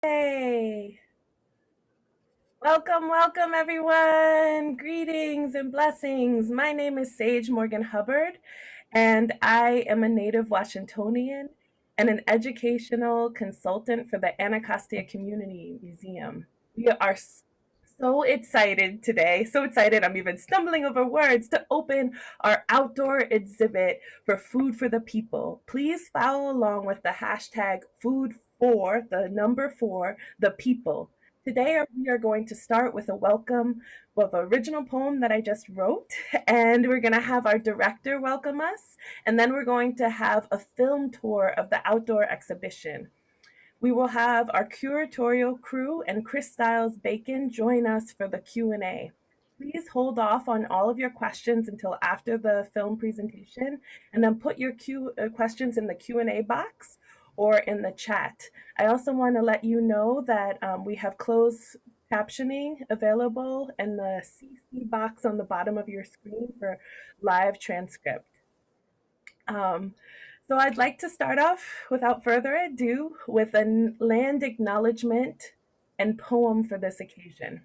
Hey, welcome, welcome everyone. Greetings and blessings. My name is Sage Morgan Hubbard, and I am a native Washingtonian and an educational consultant for the Anacostia Community Museum. We are so excited today, so excited I'm even stumbling over words to open our outdoor exhibit for Food for the People. Please follow along with the hashtag food for the number four, the people. Today we are going to start with a welcome of an original poem that I just wrote, and we're going to have our director welcome us, and then we're going to have a film tour of the outdoor exhibition. We will have our curatorial crew and Christylez Bacon join us for the Q&A. Please hold off on all of your questions until after the film presentation, and then put your questions in the Q&A box or in the chat. I also want to let you know that we have closed captioning available in the CC box on the bottom of your screen for live transcript. So I'd like to start off, without further ado, with a land acknowledgement and poem for this occasion.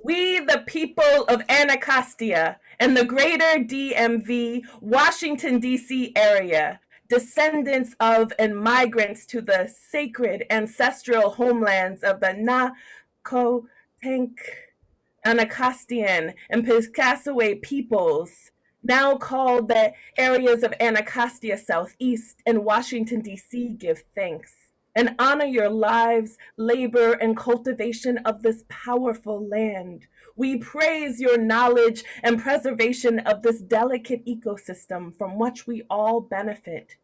We, the people of Anacostia and the greater DMV, Washington, D.C. area, descendants of and migrants to the sacred ancestral homelands of the Na-Ko-Tank, Anacostian, and Piscataway peoples, now called the areas of Anacostia Southeast and Washington, D.C., give thanks and honor your lives, labor, and cultivation of this powerful land. We praise your knowledge and preservation of this delicate ecosystem from which we all benefit.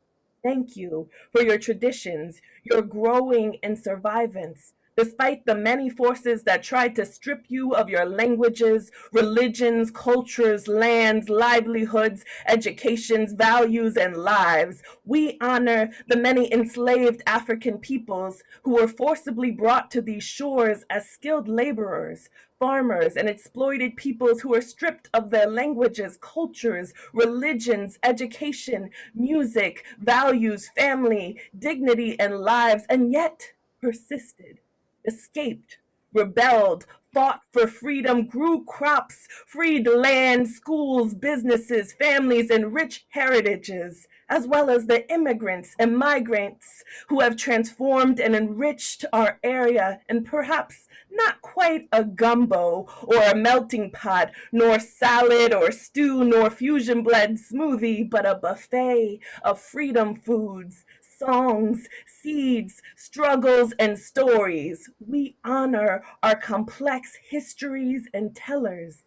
Thank you for your traditions, your growing and survivance, despite the many forces that tried to strip you of your languages, religions, cultures, lands, livelihoods, educations, values, and lives. We honor the many enslaved African peoples who were forcibly brought to these shores as skilled laborers, farmers, and exploited peoples who were stripped of their languages, cultures, religions, education, music, values, family, dignity, and lives, and yet persisted, escaped, rebelled, fought for freedom, grew crops, freed land, schools, businesses, families, and rich heritages, as well as the immigrants and migrants who have transformed and enriched our area, and perhaps not quite a gumbo or a melting pot, nor salad or stew, nor fusion blend smoothie, but a buffet of freedom foods, songs, seeds, struggles, and stories. We honor our complex histories and tellers.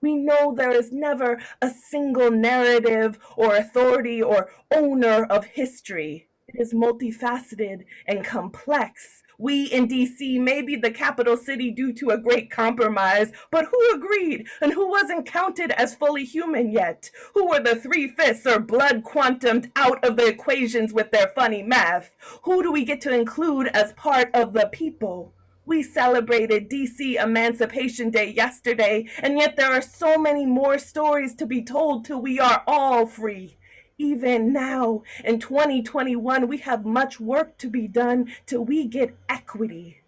We know there is never a single narrative or authority or owner of history. It is multifaceted and complex. We in DC may be the capital city due to a great compromise, but who agreed and who wasn't counted as fully human yet? Who were the three-fifths or blood quantumed out of the equations with their funny math? Who do we get to include as part of the people? We celebrated DC Emancipation Day yesterday, and yet there are so many more stories to be told till we are all free. Even now, in 2021, we have much work to be done till we get equity.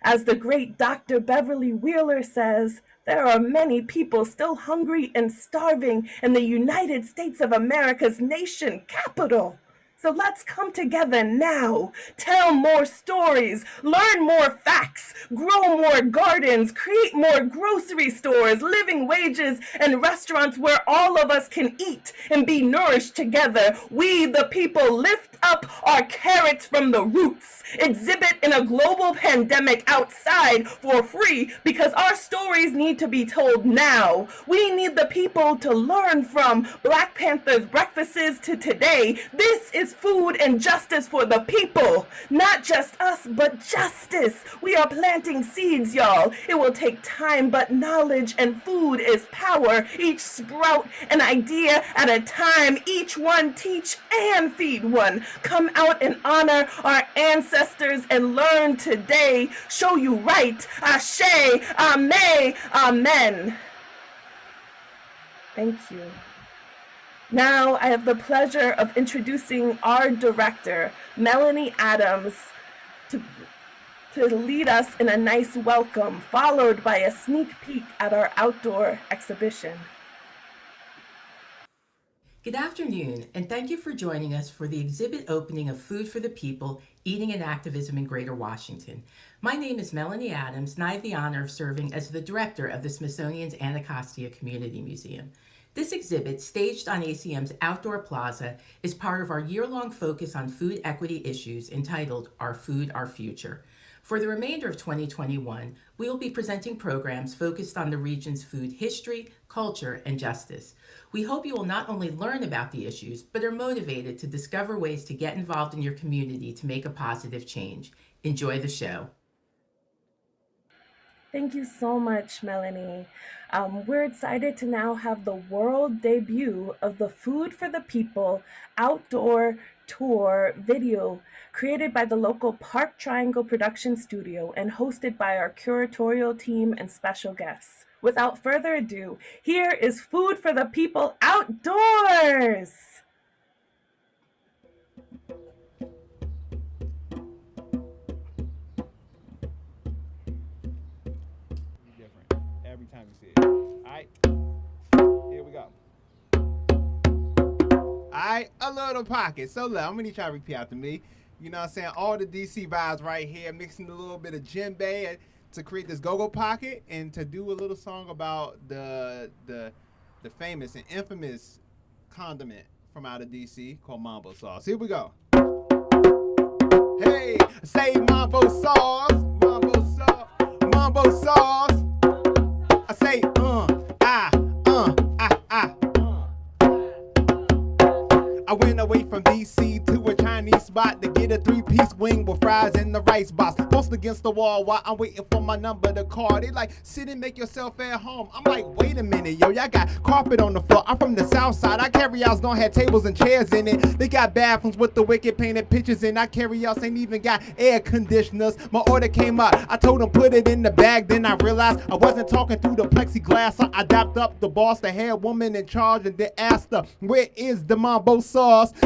As the great Dr. Beverly Wheeler says, there are many people still hungry and starving in the United States of America's nation capital. So let's come together now, tell more stories, learn more facts, grow more gardens, create more grocery stores, living wages, and restaurants where all of us can eat and be nourished together. We, the people, lift up our carrots from the roots, exhibit in a global pandemic outside for free because our stories need to be told now. We need the people to learn from Black Panther's breakfasts to today. This is food and justice for the people. Not just us, but justice. We are planting seeds, y'all. It will take time, but knowledge and food is power. Each sprout an idea at a time. Each one teach and feed one. Come out and honor our ancestors and learn today. Show you right. Ashe, Ame, Amen. Thank you. Now I have the pleasure of introducing our director, Melanie Adams, to, to lead us in a nice welcome, followed by a sneak peek at our outdoor exhibition. Good afternoon, and thank you for joining us for the exhibit opening of Food for the People, Eating and Activism in Greater Washington. My name is Melanie Adams, and I have the honor of serving as the director of the Smithsonian's Anacostia Community Museum. This exhibit, staged on ACM's Outdoor Plaza, is part of our year-long focus on food equity issues entitled Our Food, Our Future. For the remainder of 2021, we will be presenting programs focused on the region's food history, culture, and justice. We hope you will not only learn about the issues, but are motivated to discover ways to get involved in your community to make a positive change. Enjoy the show. Thank you so much, Melanie. We're excited to now have the world debut of the Food for the People outdoor tour video created by the local Park Triangle production studio and hosted by our curatorial team and special guests. Without further ado, here is Food for the People outdoors! Every time you see it. All right, here we go. All right, a little pocket. So look, I'm gonna need y'all to repeat after me. You know what I'm saying? All the DC vibes right here, mixing a little bit of djembe to create this go-go pocket and to do a little song about the famous and infamous condiment from out of DC called Mumbo sauce. Here we go. Hey, say Mumbo sauce, Mumbo sauce, Mumbo sauce. I say, I went away from DC to a Chinese spot to get a 3-piece wing with fries and the rice box. Post against the wall while I'm waiting for my number to call. They like, sit and make yourself at home. I'm like, wait a minute, yo, y'all got carpet on the floor. I'm from the south side. Our carry-outs don't have tables and chairs in it. They got bathrooms with the wicked painted pictures in. Our carry-outs ain't even got air conditioners. My order came out. I told them put it in the bag. Then I realized I wasn't talking through the plexiglass. So I dapped up the boss, the head woman in charge, and then asked her, where is the Mumbo sauce?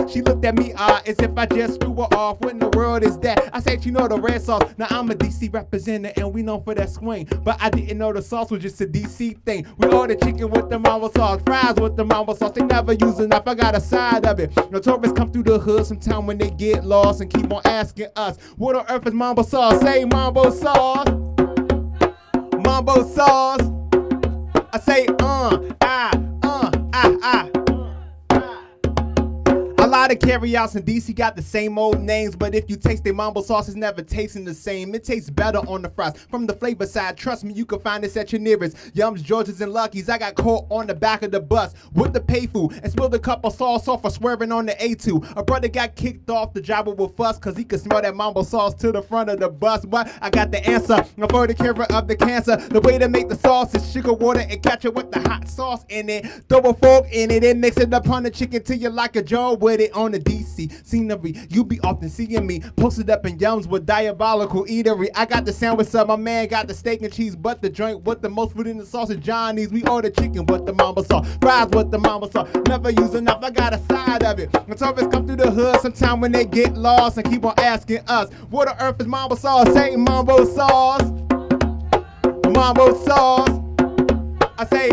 She looked at me as if I just threw her off. What in the world is that? I said, you know the red sauce. Now I'm a DC representative and we known for that swing. But I didn't know the sauce was just a DC thing. We ordered chicken with the Mumbo sauce, fries with the Mumbo sauce. They never use enough. I got a side of it. The tourists come through the hood sometime when they get lost and keep on asking us, what on earth is Mumbo sauce? Say Mumbo sauce. Mumbo sauce. I say A lot of carryouts in DC got the same old names, but if you taste their Mumbo sauce, it's never tasting the same. It tastes better on the fries. From the flavor side, trust me, you can find this at your nearest Yums, Georges, and Lucky's. I got caught on the back of the bus with the pay food and spilled a cup of sauce off for swerving on the A2. A brother got kicked off the job with fuss cause he could smell that Mumbo sauce to the front of the bus. But I got the answer. I'm for the cure of the cancer. The way to make the sauce is sugar water and catch it with the hot sauce in it. Throw a fork in it and mix it up on the chicken till you like a jar with it on the DC scenery. You be often seeing me posted up in Yums with diabolical eatery. I got the sandwich up, my man got the steak and cheese, but the joint with the most food in the sauce is Johnny's. We order chicken with the Mumbo sauce, fries with the Mumbo sauce. Never use enough, I got a side of it. When tourists come through the hood sometime when they get lost and keep on asking us, what on earth is Mumbo sauce? Say Mumbo sauce. Mumbo sauce. I say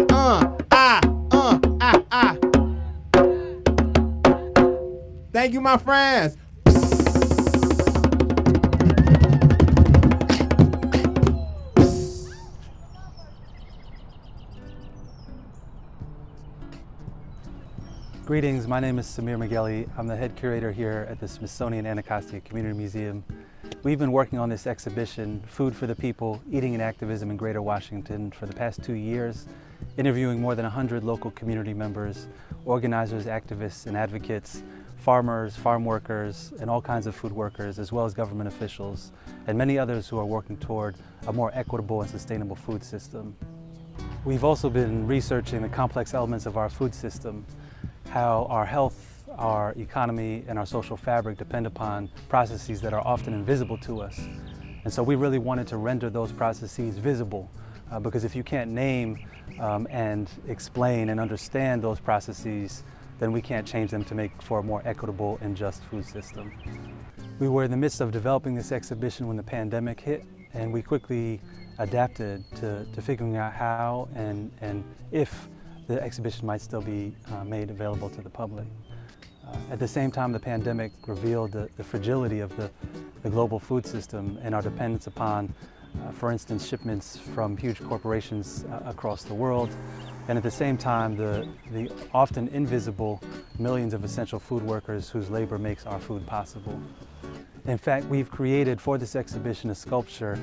Thank you, my friends. Greetings, my name is Samir Meghelli. I'm the head curator here at the Smithsonian Anacostia Community Museum. We've been working on this exhibition, Food for the People, Eating and Activism in Greater Washington, for the past 2 years, interviewing more than 100 local community members, organizers, activists, and advocates, farmers, farm workers, and all kinds of food workers, as well as government officials, and many others who are working toward a more equitable and sustainable food system. We've also been researching the complex elements of our food system, how our health, our economy, and our social fabric depend upon processes that are often invisible to us. And so we really wanted to render those processes visible, because if you can't name and explain and understand those processes, then we can't change them to make for a more equitable and just food system. We were in the midst of developing this exhibition when the pandemic hit, and we quickly adapted to figuring out how and if the exhibition might still be made available to the public. At the same time, the pandemic revealed the fragility of the global food system and our dependence upon, for instance, shipments from huge corporations across the world, and at the same time, the often invisible millions of essential food workers whose labor makes our food possible. In fact, we've created for this exhibition a sculpture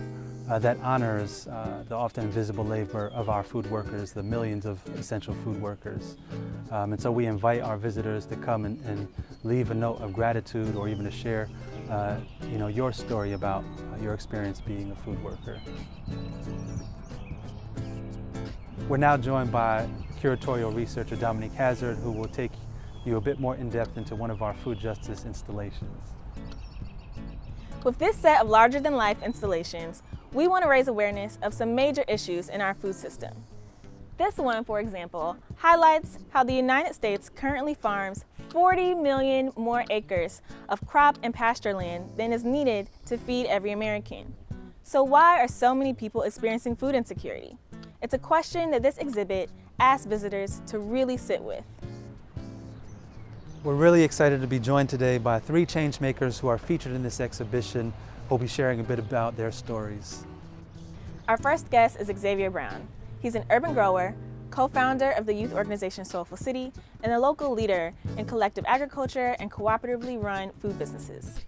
that honors the often invisible labor of our food workers, the millions of essential food workers. And so we invite our visitors to come and leave a note of gratitude or even to share your story about your experience being a food worker. We're now joined by curatorial researcher Dominique Hazard, who will take you a bit more in depth into one of our food justice installations. With this set of larger-than-life installations, we want to raise awareness of some major issues in our food system. This one, for example, highlights how the United States currently farms 40 million more acres of crop and pasture land than is needed to feed every American. So why are so many people experiencing food insecurity? It's a question that this exhibit asks visitors to really sit with. We're really excited to be joined today by 3 changemakers who are featured in this exhibition, who will be sharing a bit about their stories. Our first guest is Xavier Brown. He's an urban grower, co-founder of the youth organization Soulful City, and a local leader in collective agriculture and cooperatively run food businesses.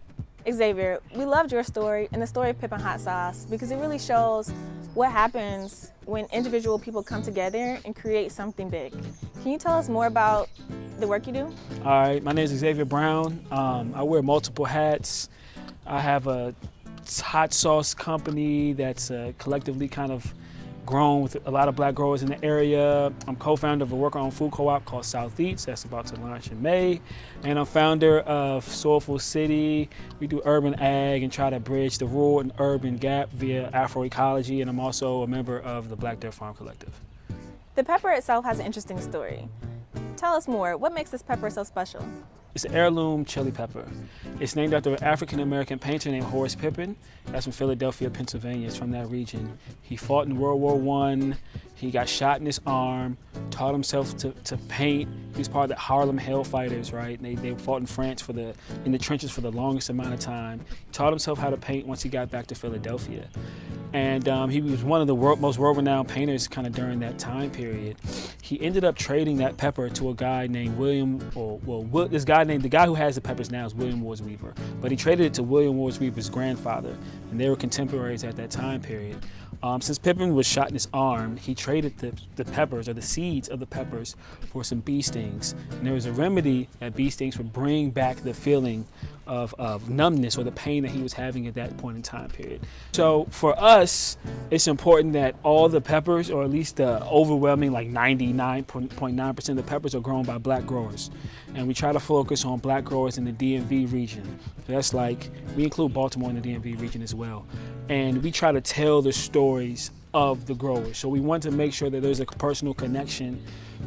Xavier, we loved your story and the story of Pippin Hot Sauce because it really shows what happens when individual people come together and create something big. Can you tell us more about the work you do? All right, my name is Xavier Brown. I wear multiple hats. I have a hot sauce company that's collectively kind of grown with a lot of black growers in the area. I'm co-founder of a worker-owned food co-op called South Eats that's about to launch in May. And I'm founder of Soulful City. We do urban ag and try to bridge the rural and urban gap via Afroecology. And I'm also a member of the Black Dirt Farm Collective. The pepper itself has an interesting story. Tell us more. What makes this pepper so special? It's an heirloom chili pepper. It's named after an African-American painter named Horace Pippin. That's from Philadelphia, Pennsylvania. It's from that region. He fought in World War I. He got shot in his arm, taught himself to paint. He was part of the Harlem Hellfighters, right? They fought in France in the trenches for the longest amount of time. He taught himself how to paint once he got back to Philadelphia. And he was one of the most world-renowned painters kind of during that time period. He ended up trading that pepper to a guy named the guy who has the peppers now is William Wars Weaver, but he traded it to William Wars Weaver's grandfather, and they were contemporaries at that time period. Since Pippin was shot in his arm, he traded the peppers, or the seeds of the peppers, for some bee stings. And there was a remedy that bee stings would bring back the feeling of numbness or the pain that he was having at that point in time period. So for us, it's important that all the peppers, or at least the overwhelming like 99.9% of the peppers, are grown by black growers. And we try to focus on black growers in the DMV region. That's like, we include Baltimore in the DMV region as well. And we try to tell the stories of the growers. So we want to make sure that there's a personal connection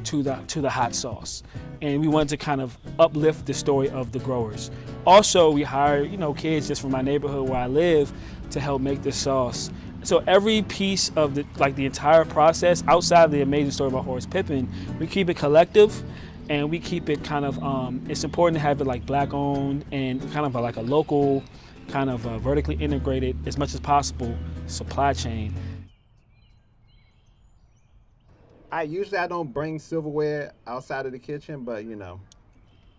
to the hot sauce. And we want to kind of uplift the story of the growers. Also, we hire, kids just from my neighborhood where I live to help make the sauce. So every piece of the entire process, outside of the amazing story about Horace Pippin, we keep it collective. And we keep it kind of, it's important to have it like black owned and kind of like a local, kind of vertically integrated as much as possible supply chain. Usually I don't bring silverware outside of the kitchen, but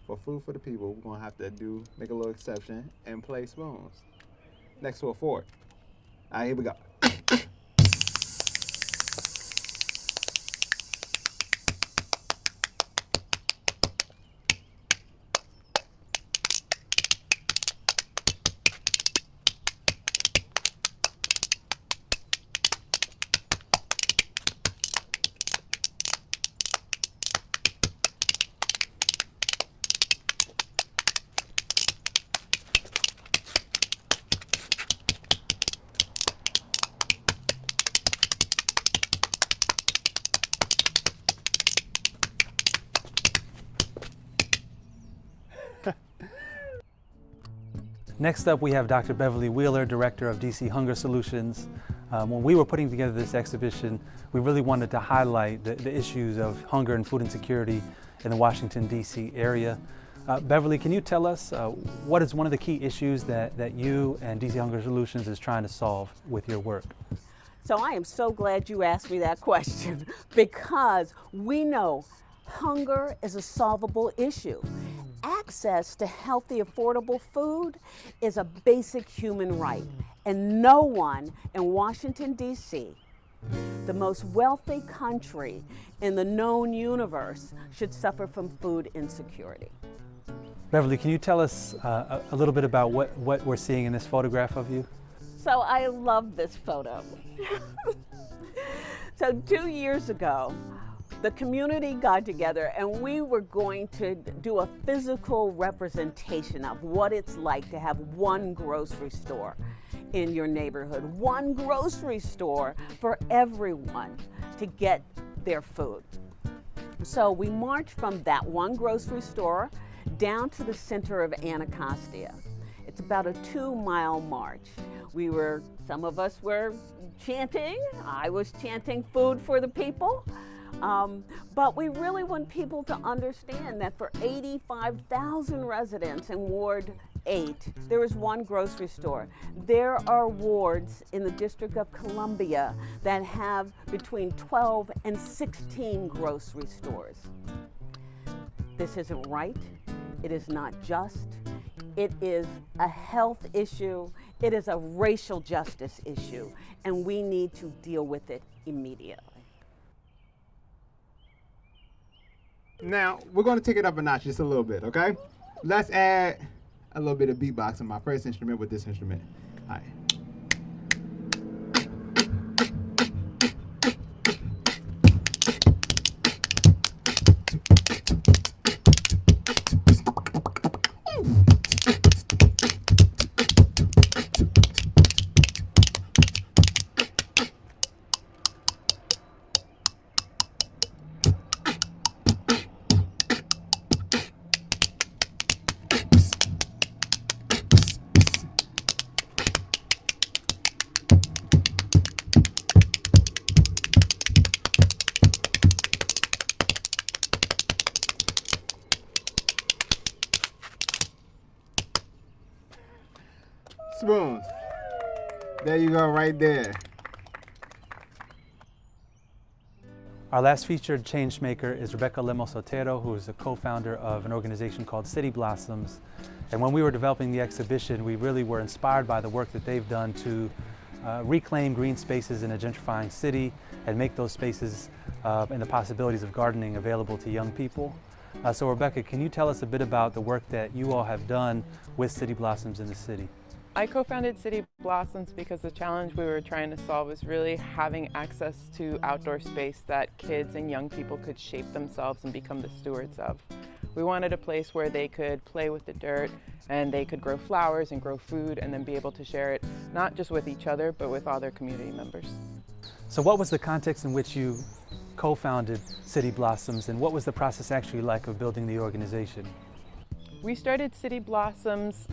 for food for the people, we're gonna have to make a little exception and play spoons next to a fork. All right, here we go. Next up, we have Dr. Beverly Wheeler, Director of DC Hunger Solutions. When we were putting together this exhibition, we really wanted to highlight the issues of hunger and food insecurity in the Washington, DC area. Beverly, can you tell us what is one of the key issues that you and DC Hunger Solutions is trying to solve with your work? So I am so glad you asked me that question because we know hunger is a solvable issue. Access to healthy, affordable food is a basic human right, and no one in Washington, D.C., the most wealthy country in the known universe, should suffer from food insecurity. Beverly, can you tell us a little bit about what we're seeing in this photograph of you? So I love this photo. So 2 years ago, the community got together and we were going to do a physical representation of what it's like to have one grocery store in your neighborhood, one grocery store for everyone to get their food. So we marched from that one grocery store down to the center of Anacostia. It's about a 2-mile march. Some of us were chanting. I was chanting food for the people. But we really want people to understand that for 85,000 residents in Ward 8, there is one grocery store. There are wards in the District of Columbia that have between 12 and 16 grocery stores. This isn't right. It is not just. It is a health issue. It is a racial justice issue, and we need to deal with it immediately. Now, we're going to take it up a notch just a little bit, okay? Let's add a little bit of beatbox on my first instrument with this instrument. All right. Spoons. There you go, right there. Our last featured changemaker is Rebecca Lemos Otero, who is a co-founder of an organization called City Blossoms. And when we were developing the exhibition, we really were inspired by the work that they've done to reclaim green spaces in a gentrifying city and make those spaces and the possibilities of gardening available to young people. So Rebecca, can you tell us a bit about the work that you all have done with City Blossoms in the city? I co-founded City Blossoms because the challenge we were trying to solve was really having access to outdoor space that kids and young people could shape themselves and become the stewards of. We wanted a place where they could play with the dirt and they could grow flowers and grow food and then be able to share it not just with each other but with all their community members. So what was the context in which you co-founded City Blossoms, and what was the process actually like of building the organization? We started City Blossoms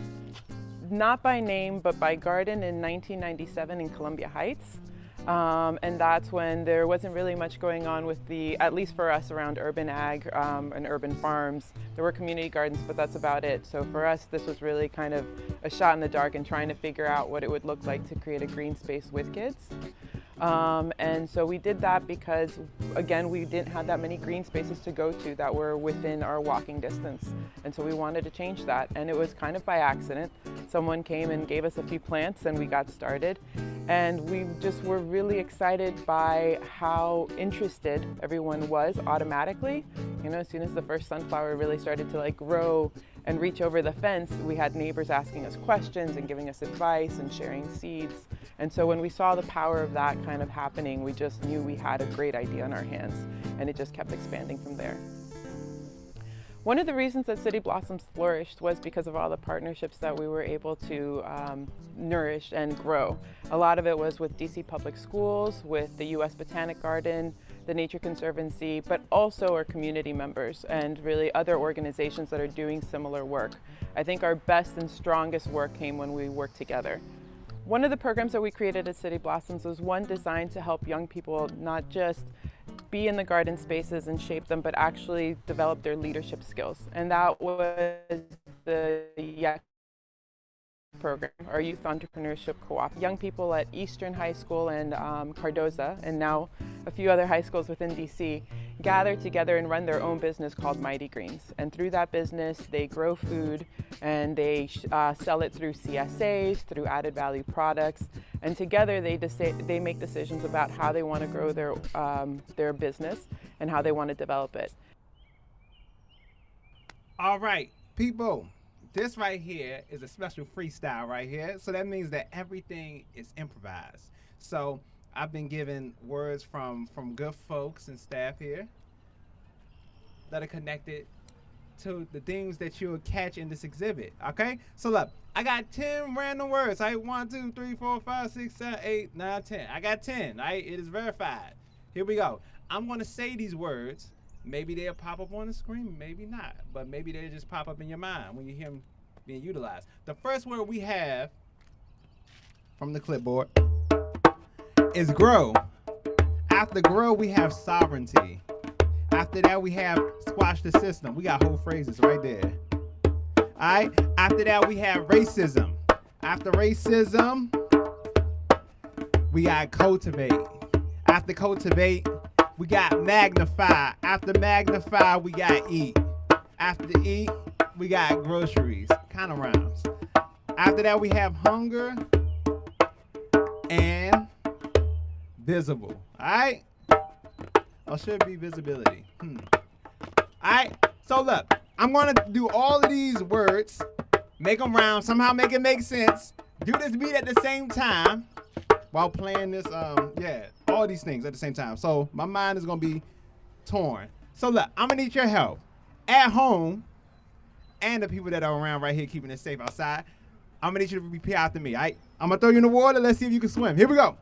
not by name, but by garden in 1997 in Columbia Heights. And that's when there wasn't really much going on with at least for us, around urban ag and urban farms. There were community gardens, but that's about it. So for us, this was really kind of a shot in the dark and trying to figure out what it would look like to create a green space with kids. And so we did that because, again, we didn't have that many green spaces to go to that were within our walking distance. And so we wanted to change that. And it was kind of by accident. Someone came and gave us a few plants and we got started. And we just were really excited by how interested everyone was automatically. You know, as soon as the first sunflower really started to grow and reach over the fence, we had neighbors asking us questions and giving us advice and sharing seeds. And so when we saw the power of that kind of happening, we just knew we had a great idea in our hands, and it just kept expanding from there. One of the reasons that City Blossoms flourished was because of all the partnerships that we were able to nourish and grow. A lot of it was with DC Public Schools, with the U.S. Botanic Garden, the Nature Conservancy, but also our community members and really other organizations that are doing similar work. I think our best and strongest work came when we worked together. One of the programs that we created at City Blossoms was one designed to help young people not just be in the garden spaces and shape them, but actually develop their leadership skills. And that was the program, our youth entrepreneurship co-op. Young people at Eastern High School and Cardoza, and now a few other high schools within DC, gather together and run their own business called Mighty Greens. And through that business, they grow food and they sell it through CSAs, through added value products. And together they make decisions about how they want to grow their business and how they want to develop it. All right, people. This right here is a special freestyle right here. So that means that everything is improvised. So I've been given words from good folks and staff here that are connected to the things that you'll catch in this exhibit, okay? So look, I got 10 random words. 1, 2, 3, 4, 5, 6, 7, 8, 9, 10. I got 10, right? It is verified. Here we go. I'm gonna say these words. Maybe they'll pop up on the screen, maybe not. But maybe they'll just pop up in your mind when you hear them being utilized. The first word we have from the clipboard is grow. After grow, we have sovereignty. After that, we have squash the system. We got whole phrases right there. All right. After that, we have racism. After racism, we got cultivate. After cultivate, we got magnify. After magnify, we got eat. After eat, we got groceries. Kind of rhymes. After that, we have hunger and visible. All right? Or should be visibility. All right? So look, I'm going to do all of these words, make them rhyme, somehow make it make sense, do this beat at the same time while playing this, all these things at the same time. So my mind is going to be torn. So look, I'm going to need your help at home and the people that are around right here keeping it safe outside. I'm going to need you to repeat after me, all right? I'm going to throw you in the water. Let's see if you can swim. Here we go.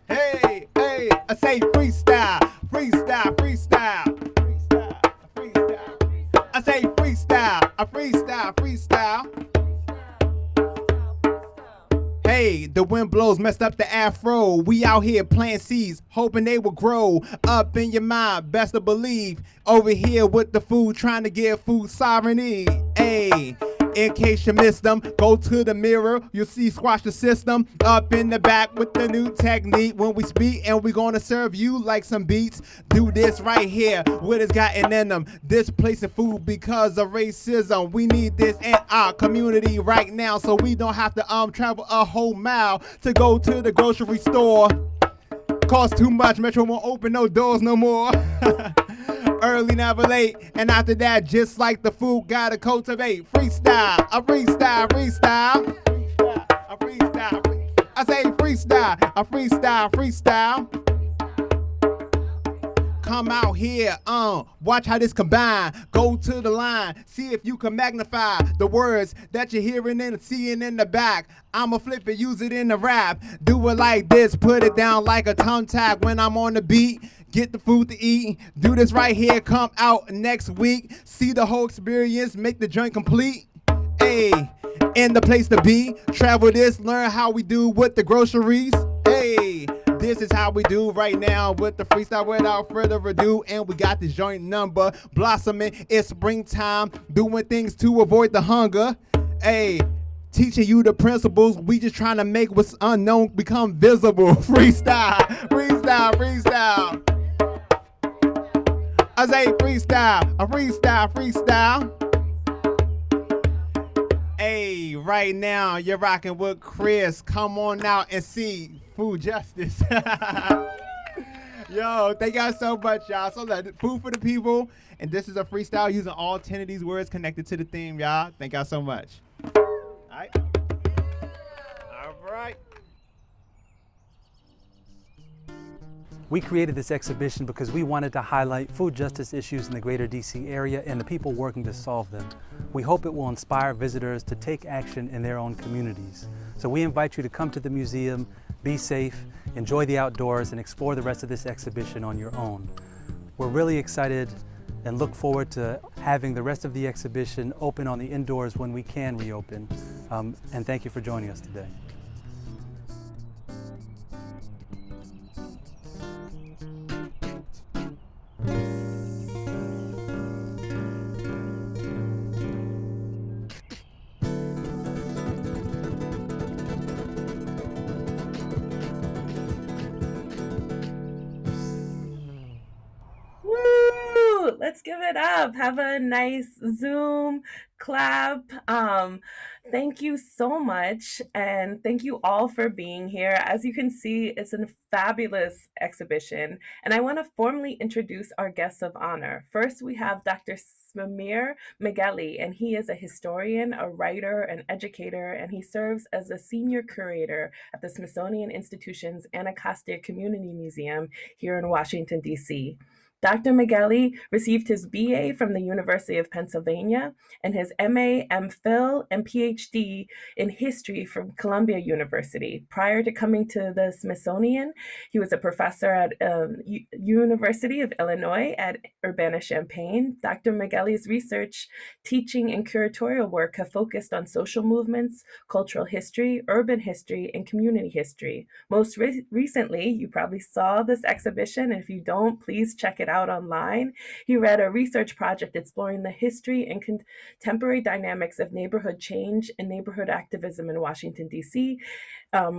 Hey, hey, I say freestyle, freestyle, freestyle, freestyle, freestyle. I say freestyle, a freestyle, freestyle. Hey, the wind blows, messed up the afro. We out here planting seeds, hoping they will grow up in your mind. Best to believe, over here with the food, trying to get food sovereignty. Hey, in case you missed them, go to the mirror. You'll see squash the system up in the back with the new technique. When we speak, and we're gonna serve you like some beats. Do this right here, what it's gotten in them. Displacing food because of racism. We need this in our community right now, so we don't have to travel a whole mile to go to the grocery store. Cost too much, Metro won't open no doors no more. Early, never late, and after that, just like the food, gotta cultivate. Freestyle, a freestyle, freestyle, a freestyle. I say freestyle, a freestyle, freestyle. Come out here, watch how this combine. Go to the line, see if you can magnify the words that you're hearing and seeing in the back. I'ma flip it, use it in the rap. Do it like this, put it down like a tongue tag when I'm on the beat. Get the food to eat, do this right here, come out next week. See the whole experience, make the joint complete. Hey, in the place to be. Travel this, learn how we do with the groceries. Hey, this is how we do right now with the freestyle without further ado. And we got this joint number blossoming. It's springtime, doing things to avoid the hunger. Hey, teaching you the principles. We just trying to make what's unknown become visible. Freestyle, freestyle, freestyle. I say freestyle, a freestyle, freestyle. Hey, right now you're rocking with Chris. Come on out and see food justice. Yo, thank y'all so much, y'all. So food for the people, and this is a freestyle using all 10 of these words connected to the theme, y'all. Thank y'all so much. All right. All right. We created this exhibition because we wanted to highlight food justice issues in the greater DC area and the people working to solve them. We hope it will inspire visitors to take action in their own communities. So we invite you to come to the museum, Be safe, enjoy the outdoors, and explore the rest of this exhibition on your own. We're really excited and look forward to having the rest of the exhibition open on the indoors when we can reopen. And thank you for joining us today. Woo! Let's give it up. Have a nice Zoom clap. Thank you so much, and thank you all for being here. As you can see, it's a fabulous exhibition, and I want to formally introduce our guests of honor. First, we have Dr. Samir Meghelli, and he is a historian, a writer, an educator, and he serves as a senior curator at the Smithsonian Institution's Anacostia Community Museum here in Washington, D.C. Dr. Meghelli received his BA from the University of Pennsylvania and his MA, MPhil, and PhD in history from Columbia University. Prior to coming to the Smithsonian, he was a professor at University of Illinois at Urbana-Champaign. Dr. Meghelli's research, teaching, and curatorial work have focused on social movements, cultural history, urban history, and community history. Most recently, you probably saw this exhibition, and if you don't, please check it out online. He read a research project exploring the history and contemporary dynamics of neighborhood change and neighborhood activism in Washington, D.C.,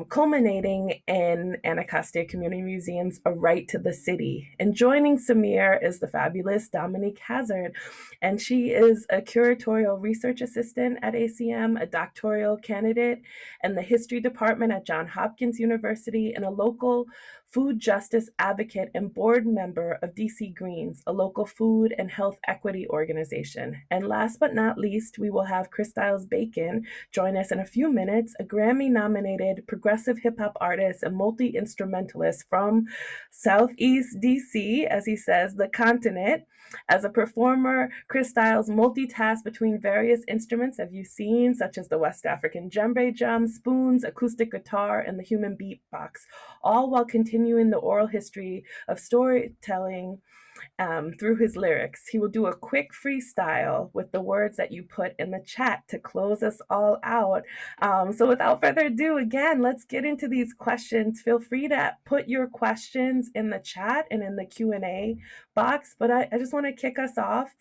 culminating in Anacostia Community Museum's A Right to the City. And joining Samir is the fabulous Dominique Hazard, and she is a curatorial research assistant at ACM, a doctoral candidate in the history department at Johns Hopkins University, and a local food justice advocate and board member of DC Greens, a local food and health equity organization. And last but not least, we will have Christylez Bacon join us in a few minutes, a Grammy-nominated progressive hip hop artist and multi-instrumentalist from Southeast DC, as he says, the continent. As a performer, Christylez multitasks between various instruments, as you've seen, such as the West African Djembe drum, spoons, acoustic guitar, and the human beatbox, all while continuing the oral history of storytelling through his lyrics. He will do a quick freestyle with the words that you put in the chat to close us all out. So without further ado, again, let's get into these questions. Feel free to put your questions in the chat and in the Q&A box, but I just want to kick us off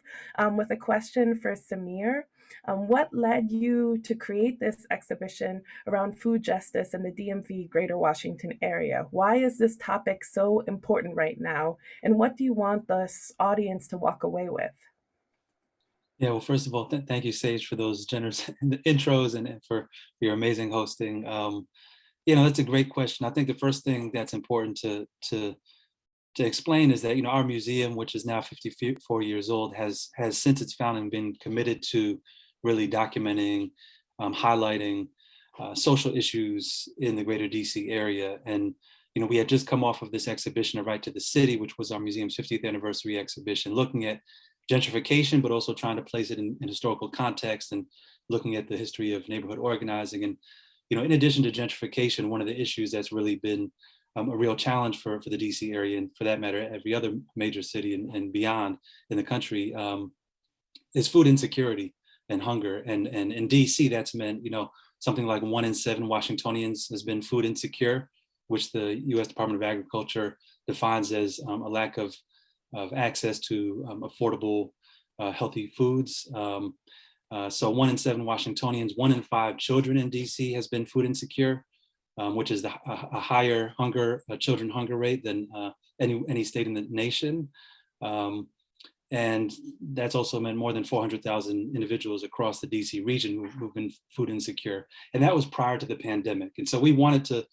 with a question for Samir. What led you to create this exhibition around food justice in the DMV Greater Washington area? Why is this topic so important right now? And what do you want the audience to walk away with? Yeah, well, first of all, thank you, Sage, for those generous intros and for your amazing hosting. That's a great question. I think the first thing that's important to explain is that, our museum, which is now 54 years old, has since its founding been committed to really documenting, highlighting social issues in the greater DC area. And, we had just come off of this exhibition, A Right to the City, which was our museum's 50th anniversary exhibition, looking at gentrification, but also trying to place it in historical context and looking at the history of neighborhood organizing. And, in addition to gentrification, one of the issues that's really been a real challenge for the DC area, and for that matter, every other major city and beyond in the country, is food insecurity and hunger. And in DC, that's meant, something like 1 in 7 Washingtonians has been food insecure, which the US Department of Agriculture defines as a lack of access to affordable, healthy foods. So 1 in 7 Washingtonians, 1 in 5 children in DC has been food insecure, which is a higher children hunger rate than any state in the nation. And that's also meant more than 400,000 individuals across the DC region who've been food insecure. And that was prior to the pandemic. And so we wanted to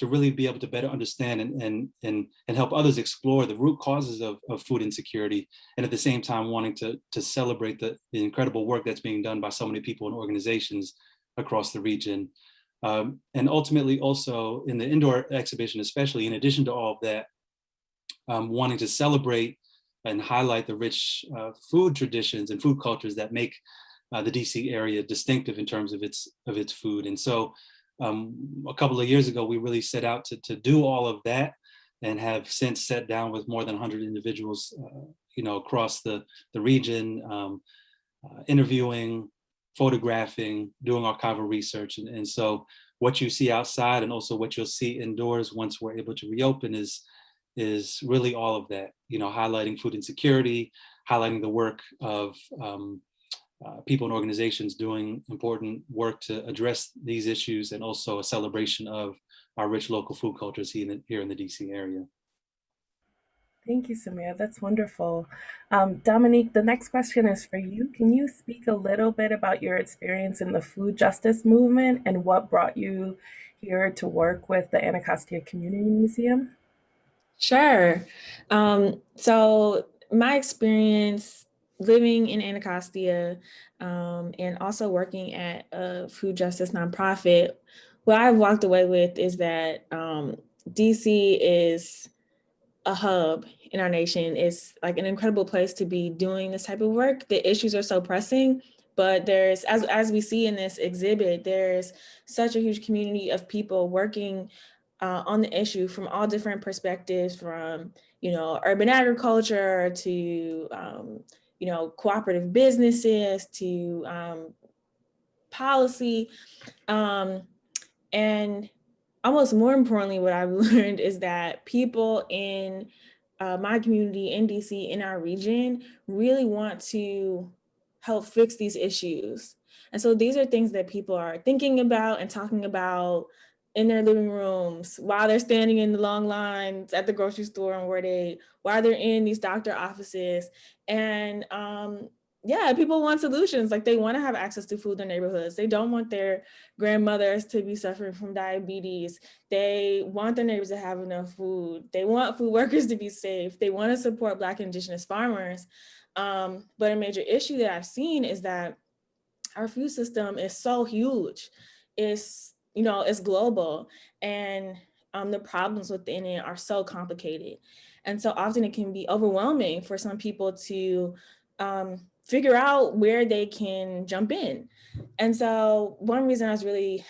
really be able to better understand and help others explore the root causes of food insecurity. And at the same time, wanting to celebrate the incredible work that's being done by so many people and organizations across the region. And ultimately also in the indoor exhibition, especially in addition to all of that, wanting to celebrate and highlight the rich food traditions and food cultures that make the DC area distinctive in terms of its food. And so a couple of years ago, we really set out to do all of that, and have since sat down with more than 100 individuals, across the region, interviewing, photographing, doing archival research. And so what you see outside and also what you'll see indoors once we're able to reopen is really all of that, highlighting food insecurity, highlighting the work of people and organizations doing important work to address these issues, and also a celebration of our rich local food cultures here in the DC area. Thank you, Samir. That's wonderful. Dominique, the next question is for you. Can you speak a little bit about your experience in the food justice movement and what brought you here to work with the Anacostia Community Museum? Sure. So my experience living in Anacostia and also working at a food justice nonprofit, what I've walked away with is that DC is a hub in our nation. It's like an incredible place to be doing this type of work. The issues are so pressing, but there's, as we see in this exhibit, there's such a huge community of people working on the issue from all different perspectives, from, urban agriculture to, cooperative businesses to policy. And almost more importantly, what I've learned is that people in my community in DC, in our region, really want to help fix these issues. And so these are things that people are thinking about and talking about in their living rooms while they're standing in the long lines at the grocery store and while they're in these doctor offices. And people want solutions. Like, they want to have access to food in their neighborhoods. They don't want their grandmothers to be suffering from diabetes. They want their neighbors to have enough food. They want food workers to be safe. They want to support Black Indigenous farmers. But a major issue that I've seen is that our food system is so huge. It's global, and the problems within it are so complicated. And so often it can be overwhelming for some people to figure out where they can jump in. And so one reason I was really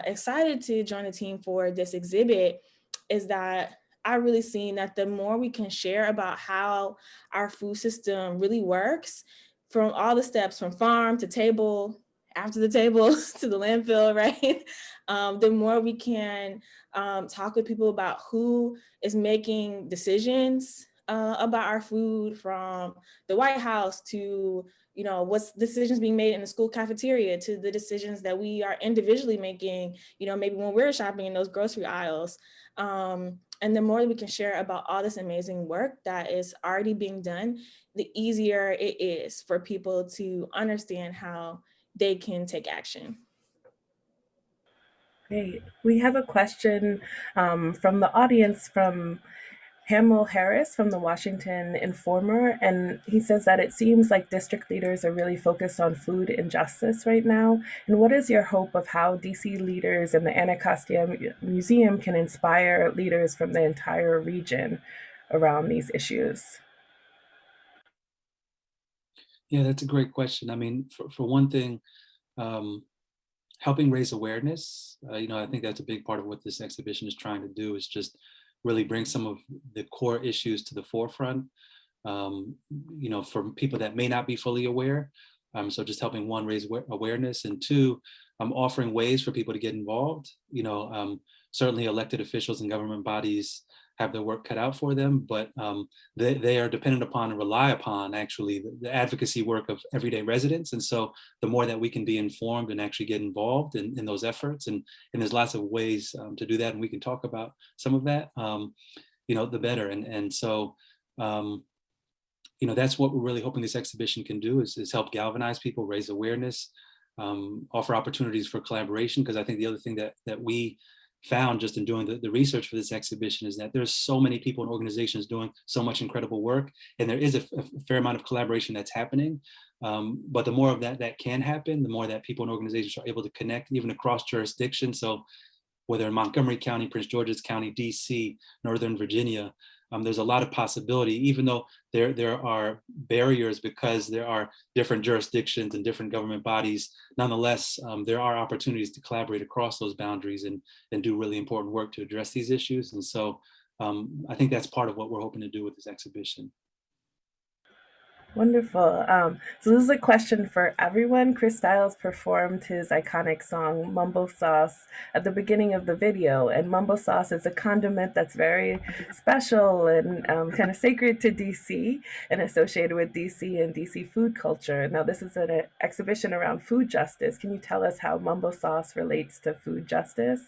excited to join the team for this exhibit is that I've really seen that the more we can share about how our food system really works, from all the steps from farm to table, after the table to the landfill, right? The more we can talk with people about who is making decisions about our food, from the White House to, what's decisions being made in the school cafeteria, to the decisions that we are individually making, maybe when we're shopping in those grocery aisles. And the more we can share about all this amazing work that is already being done, the easier it is for people to understand how they can take action. Great. We have a question from the audience from Hamill Harris from the Washington Informer, and he says that it seems like district leaders are really focused on food injustice right now. And what is your hope of how DC leaders and the Anacostia Museum can inspire leaders from the entire region around these issues? Yeah, that's a great question. I mean, for one thing, helping raise awareness, I think that's a big part of what this exhibition is trying to do, is just really bring some of the core issues to the forefront, for people that may not be fully aware. So just helping, one, raise awareness, and two, offering ways for people to get involved. Certainly elected officials and government bodies have their work cut out for them, but they are dependent upon and rely upon actually the advocacy work of everyday residents. And so the more that we can be informed and actually get involved in those efforts, and there's lots of ways to do that, and we can talk about some of that, the better. And so, that's what we're really hoping this exhibition can do, is help galvanize people, raise awareness, offer opportunities for collaboration. Because I think the other thing that we found just in doing the research for this exhibition is that there's so many people and organizations doing so much incredible work, and there is a fair amount of collaboration that's happening. But the more of that can happen, the more that people and organizations are able to connect, even across jurisdictions. So whether in Montgomery County, Prince George's County, DC, Northern Virginia, there's a lot of possibility, even though there are barriers because there are different jurisdictions and different government bodies. Nonetheless, there are opportunities to collaborate across those boundaries and do really important work to address these issues. And so I think that's part of what we're hoping to do with this exhibition. Wonderful. So this is a question for everyone. Christylez performed his iconic song Mumbo Sauce at the beginning of the video, and Mumbo Sauce is a condiment that's very special and kind of sacred to DC and associated with DC and DC food culture. Now this is an exhibition around food justice. Can you tell us how Mumbo Sauce relates to food justice?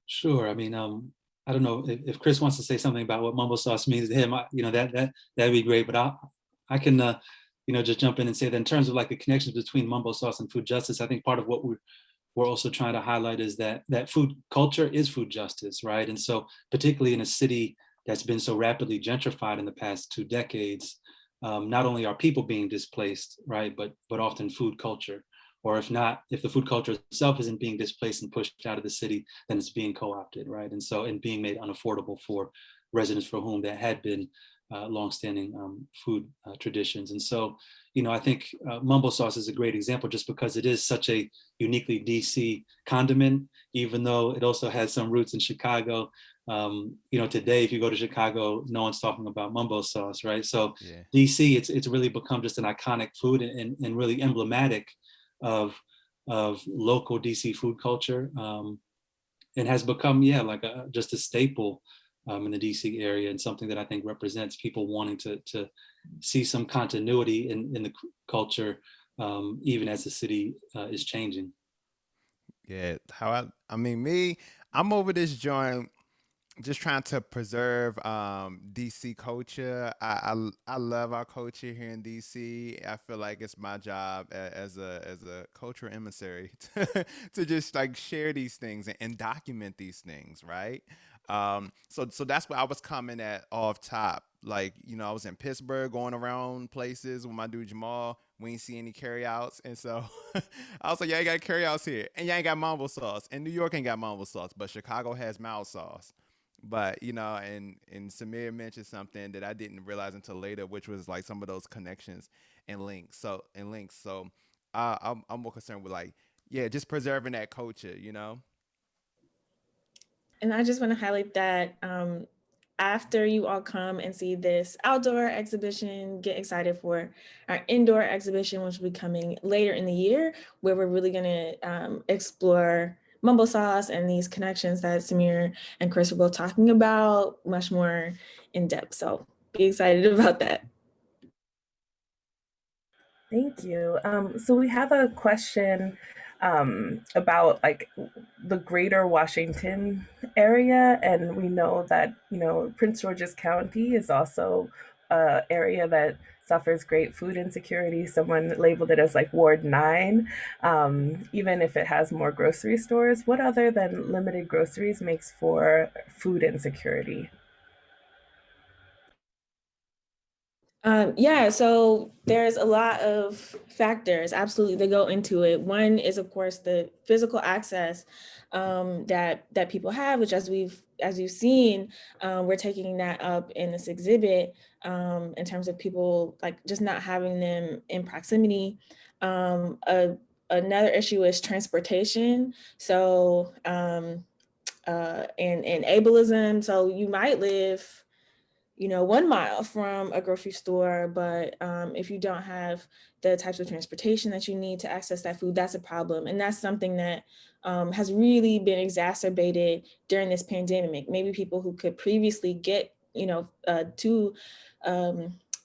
Sure. I mean, I don't know if Chris wants to say something about what mumbo sauce means to him. That'd be great. But I can just jump in and say that in terms of like the connections between mumbo sauce and food justice, I think part of what we're also trying to highlight is that food culture is food justice, right? And so particularly in a city that's been so rapidly gentrified in the past 2 decades, not only are people being displaced, right, but often food culture. Or if not, if the food culture itself isn't being displaced and pushed out of the city, then it's being co-opted, right? And being made unaffordable for residents for whom that had been longstanding food traditions. And so, I think mumbo sauce is a great example just because it is such a uniquely DC condiment, even though it also has some roots in Chicago. Today, if you go to Chicago, no one's talking about mumbo sauce, right? So yeah. DC, it's really become just an iconic food and really emblematic of local DC food culture, and has become just a staple in the DC area, and something that I think represents people wanting to see some continuity in the culture, even as the city is changing. Yeah, I'm over this joint just trying to preserve DC culture. I love our culture here in DC. I feel like it's my job as a cultural emissary to just like share these things and document these things, right? So that's what I was coming at off top. Like, I was in Pittsburgh going around places with my dude Jamal. We ain't see any carryouts. And so I was like, yeah, you got carryouts here. And you ain't got mumbo sauce. And New York ain't got mumbo sauce, but Chicago has mouth sauce. But, and Samir mentioned something that I didn't realize until later, which was like some of those connections and links. So I'm more concerned with just preserving that culture, And I just want to highlight that after you all come and see this outdoor exhibition, get excited for our indoor exhibition, which will be coming later in the year, where we're really going to explore mumbo sauce and these connections that Samir and Chris were both talking about much more in depth. So be excited about that. Thank you. So we have a question about the greater Washington area, and we know that Prince George's County is also an area that suffers great food insecurity. Someone labeled it as Ward 9, even if it has more grocery stores. What other than limited groceries makes for food insecurity? So there's a lot of factors, absolutely, that go into it. One is, of course, the physical access that people have, which as you've seen, we're taking that up in this exhibit in terms of people just not having them in proximity. Another issue is transportation. So and ableism. So you might live 1 mile from a grocery store, but if you don't have the types of transportation that you need to access that food, that's a problem. And that's something that has really been exacerbated during this pandemic. Maybe people who could previously get, to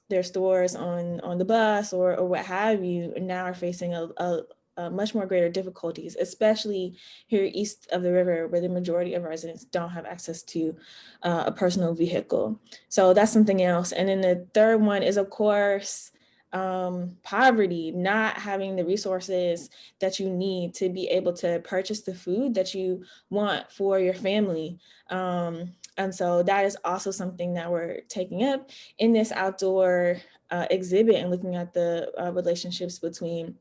their stores on the bus or what have you, now are facing a much more greater difficulties, especially here east of the river, where the majority of residents don't have access to a personal vehicle. So that's something else. And then the third one is, of course, poverty, not having the resources that you need to be able to purchase the food that you want for your family. And so that is also something that we're taking up in this outdoor exhibit and looking at the relationships between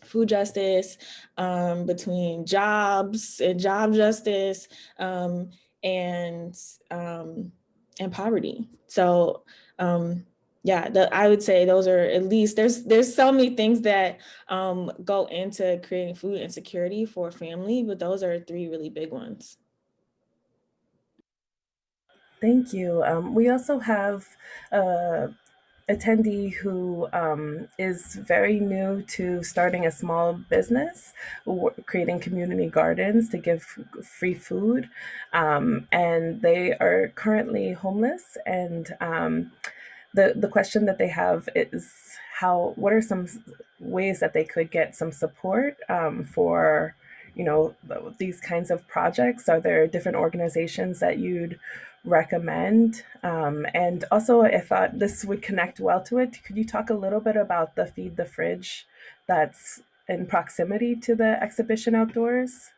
food justice, between jobs and job justice, and poverty. So yeah, I would say those are at least, there's so many things that go into creating food insecurity for a family, but those are three really big ones. Thank you. We also have attendee who is very new to starting a small business, creating community gardens to give free food. And they are currently homeless. And the question that they have is what are some ways that they could get some support for these kinds of projects? Are there different organizations that you'd recommend? And also, if this would connect well to it, could you talk a little bit about the Feed the Fridge that's in proximity to the exhibition outdoors?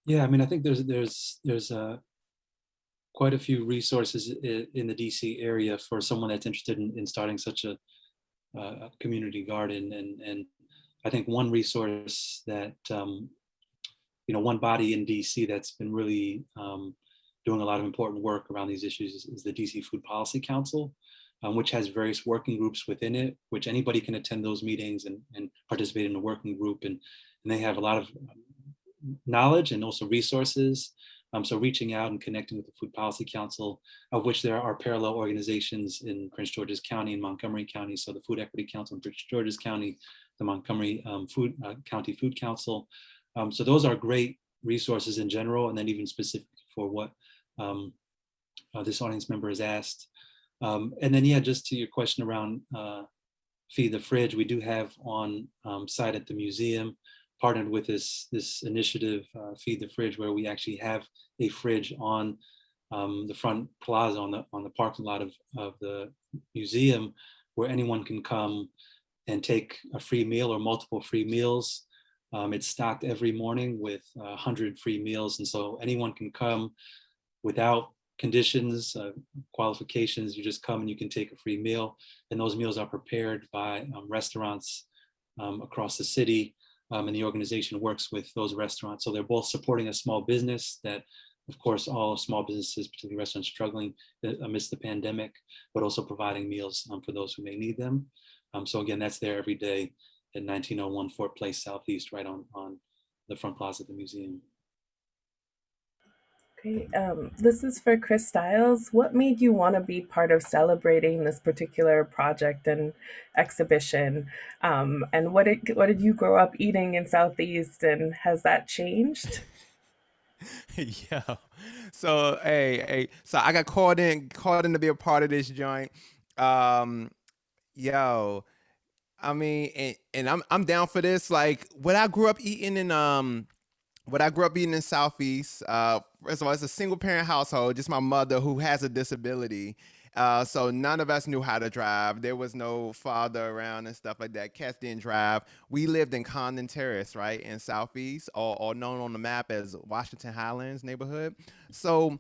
Yeah, I mean, I think there's quite a few resources in the DC area for someone that's interested in starting such a community garden. And I think one resource that, one body in DC that's been really doing a lot of important work around these issues is the DC Food Policy Council, which has various working groups within it, which anybody can attend those meetings and participate in the working group. And they have a lot of knowledge and also resources. So reaching out and connecting with the Food Policy Council, of which there are parallel organizations in Prince George's County and Montgomery County. So the Food Equity Council in Prince George's County, the Montgomery County Food Council. So those are great resources in general, and then even specific for what this audience member has asked. And then, yeah, just to your question around Feed the Fridge, we do have on site at the museum, partnered with this initiative, Feed the Fridge, where we actually have a fridge on the front plaza on the parking lot of the museum, where anyone can come and take a free meal or multiple free meals. It's stocked every morning with 100 free meals, and so anyone can come without conditions, qualifications. You just come and you can take a free meal, and those meals are prepared by restaurants across the city. And the organization works with those restaurants. So they're both supporting a small business that, of course, all small businesses, particularly restaurants, struggling amidst the pandemic, but also providing meals for those who may need them. So again, that's there every day at 1901 Fort Place Southeast, right on the front plaza of the museum. Great. This is for Christylez. What made you want to be part of celebrating this particular project and exhibition? And what did you grow up eating in Southeast, and has that changed? Yo, so so I got called in to be a part of this joint. Yo, I mean, and I'm down for this. Like what I grew up eating in Southeast, first of all, it's a single parent household, just my mother who has a disability. So none of us knew how to drive. There was no father around and stuff like that. Cats didn't drive. We lived in Condon Terrace, right, in Southeast, or known on the map as Washington Highlands neighborhood. So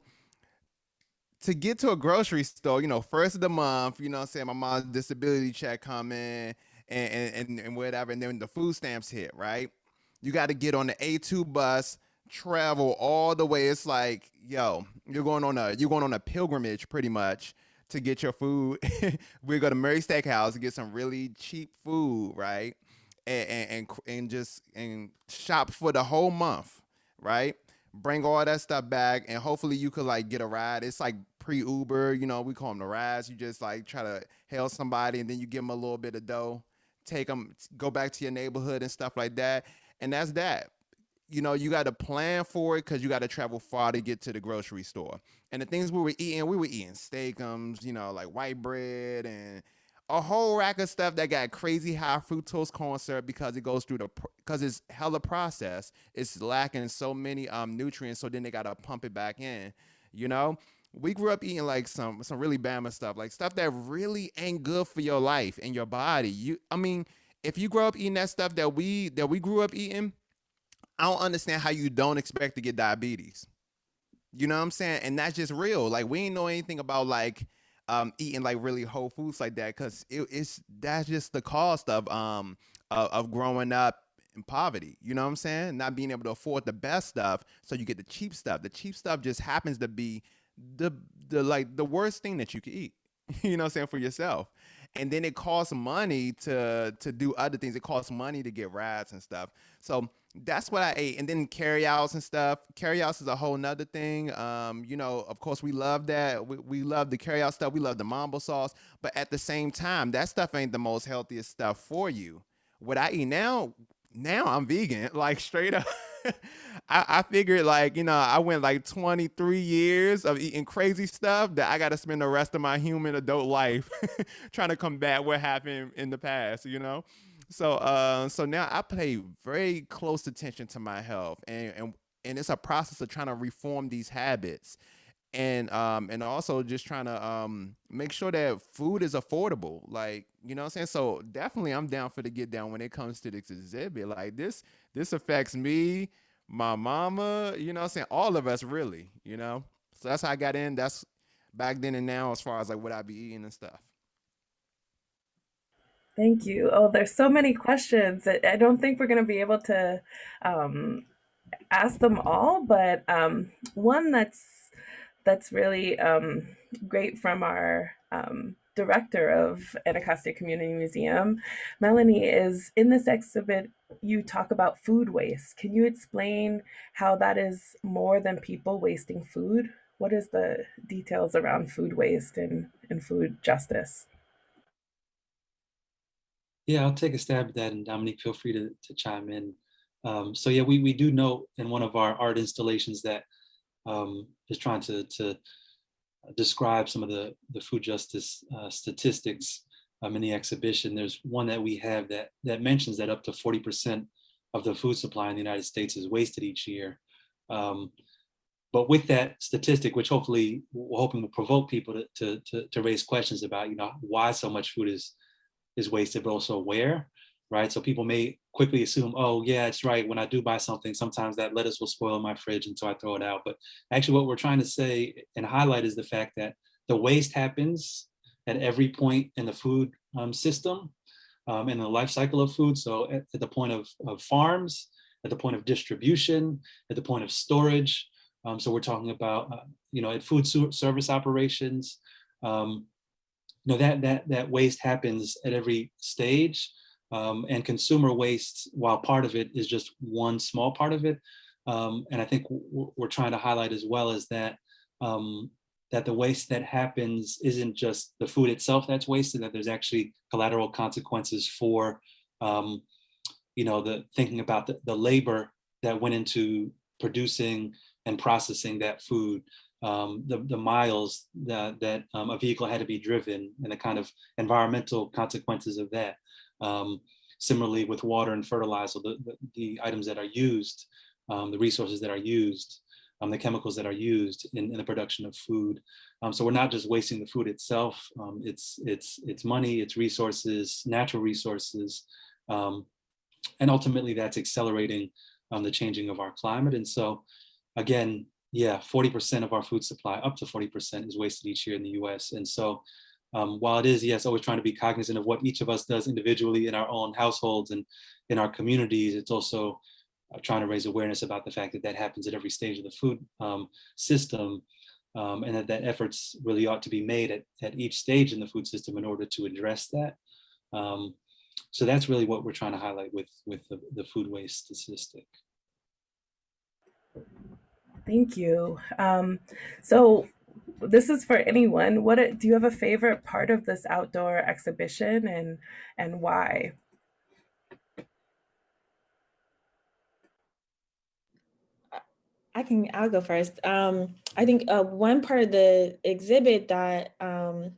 to get to a grocery store, first of the month, what I'm saying, my mom's disability check come in and whatever, and then the food stamps hit, right? You got to get on the A2 bus, travel all the way. It's like, yo, you're going on a pilgrimage pretty much to get your food. We go to Murray Steakhouse to get some really cheap food, right? And just shop for the whole month, right? Bring all that stuff back, and hopefully you could like get a ride. It's like pre-Uber, we call them the rides. You just like try to hail somebody, and then you give them a little bit of dough, take them, go back to your neighborhood and stuff like that. And that's that. You got to plan for it because you got to travel far to get to the grocery store. And the things we were eating steakums, like white bread and a whole rack of stuff that got crazy high fructose corn syrup because it goes through because it's hella processed. It's lacking so many nutrients, so then they got to pump it back in, We grew up eating like some really Bama stuff, like stuff that really ain't good for your life and your body. If you grow up eating that stuff that we grew up eating, I don't understand how you don't expect to get diabetes. You know what I'm saying? And that's just real. Like we ain't know anything about like eating like really whole foods like that, because that's just the cost of growing up in poverty. You know what I'm saying? Not being able to afford the best stuff, so you get the cheap stuff. The cheap stuff just happens to be the like the worst thing that you could eat. You know what I'm saying, for yourself. And then it costs money to do other things. It costs money to get rides and stuff. So that's what I ate. And then carryouts and stuff. Carryouts is a whole nother thing. You know, of course we love that. We love the carryout stuff. We love the Mumbo sauce. But at the same time, that stuff ain't the most healthiest stuff for you. What I eat now I'm vegan, like straight up. I figured, like, you know, I went like 23 years of eating crazy stuff that I got to spend the rest of my human adult life trying to combat what happened in the past, you know? So now I pay very close attention to my health, and it's a process of trying to reform these habits, and also just trying to make sure that food is affordable, like, you know what I'm saying. So definitely I'm down for the get down when it comes to this exhibit. Like, this affects me, my mama, you know what I'm saying, all of us really, you know. So that's how I got in. That's back then and now, as far as like what I be eating and stuff. Thank you. Oh, there's so many questions. I don't think we're going to be able to ask them all, but one that's really great from our director of Anacostia Community Museum, Melanie, is in this exhibit, you talk about food waste. Can you explain how that is more than people wasting food? What is the details around food waste and food justice? Yeah, I'll take a stab at that, and Dominique, feel free to chime in. So yeah, we do know in one of our art installations that is trying to describe some of the food justice statistics in the exhibition. There's one that we have that mentions that up to 40% of the food supply in the United States is wasted each year. But with that statistic, which hopefully we're hoping will provoke people to raise questions about, you know, why so much food is wasted, but also where, right? So people may quickly assume, oh yeah, it's right. When I do buy something, sometimes that lettuce will spoil in my fridge, and so I throw it out. But actually what we're trying to say and highlight is the fact that the waste happens at every point in the food system, in the life cycle of food. So at the point of farms, at the point of distribution, at the point of storage. So we're talking about, you know, at food service operations, you know, that waste happens at every stage, and consumer waste, while part of it, is just one small part of it. And I think we're trying to highlight as well is that that the waste that happens isn't just the food itself that's wasted, that there's actually collateral consequences for, you know, thinking about the labor that went into producing and processing that food. The miles that a vehicle had to be driven, and the kind of environmental consequences of that. Similarly with water and fertilizer, the items that are used, the resources that are used, the chemicals that are used in the production of food. So we're not just wasting the food itself, it's money, it's resources, natural resources, and ultimately that's accelerating the changing of our climate. And so again, yeah, 40% of our food supply, up to 40%, is wasted each year in the US. And so while it is, yes, always trying to be cognizant of what each of us does individually in our own households and in our communities, it's also trying to raise awareness about the fact that that happens at every stage of the food system, and that efforts really ought to be made at each stage in the food system in order to address that. So that's really what we're trying to highlight with the food waste statistic. Thank you. So this is for anyone. Do you have a favorite part of this outdoor exhibition, and why? I'll go first. I think one part of the exhibit that I'm